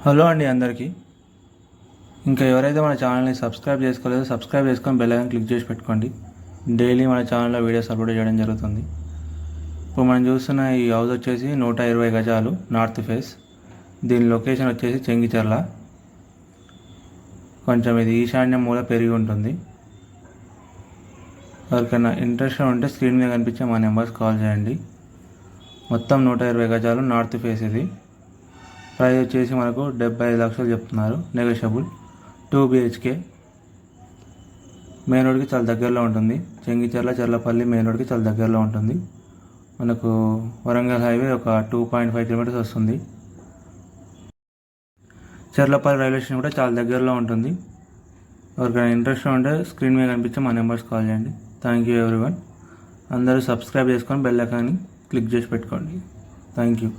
Hello అండి అందరికీ. ఇంకా ఎవరైతే మన ఛానల్ని సబ్స్క్రైబ్ చేసుకోలేదో సబ్స్క్రైబ్ చేసుకొని బెల్ ఐకాన్ క్లిక్ చేసి పెట్టుకోండి. డైలీ మన ఛానల్లో వీడియోస్ అప్లోడ్ చేయడం జరుగుతుంది. ఇప్పుడు మనం చూస్తున్న ఈ హౌస్ వచ్చేసి 120 గజాలు నార్త్ ఫేస్. దీని లొకేషన్ వచ్చేసి చెంగిచెర్ల. కొంచెం ఇది ఈశాన్యం మూల పెరిగి ఉంటుంది. ఎవరికైనా ఇంట్రెస్ట్ ఉంటే స్క్రీన్ మీద కనిపించే మా నెంబర్స్ కాల్ చేయండి. మొత్తం 120 గజాలు నార్త్ ఫేస్. ఇది ప్రైస్ వచ్చేసి మనకు 75 లక్షలు చెప్తున్నారు, నెగోషియబుల్. 2 BHK. మెయిన్ రోడ్కి చాలా దగ్గరలో ఉంటుంది. చెంగిచెర్ల చెర్లపల్లి మెయిన్ రోడ్కి చాలా దగ్గరలో ఉంటుంది. మనకు వరంగల్ హైవే ఒక 2.5 కిలోమీటర్స్ వస్తుంది. చెర్లపల్లి రైల్వే స్టేషన్ కూడా చాలా దగ్గరలో ఉంటుంది. ఎవరికైనా ఇంట్రెస్ట్ ఉంటే స్క్రీన్ మీద కనిపించే మా నెంబర్స్ కాల్ చేయండి. Thank you everyone. అందరూ సబ్స్క్రైబ్ చేసుకొని బెల్ ఐకాన్ని క్లిక్ చేసి పెట్టుకోండి. Thank you.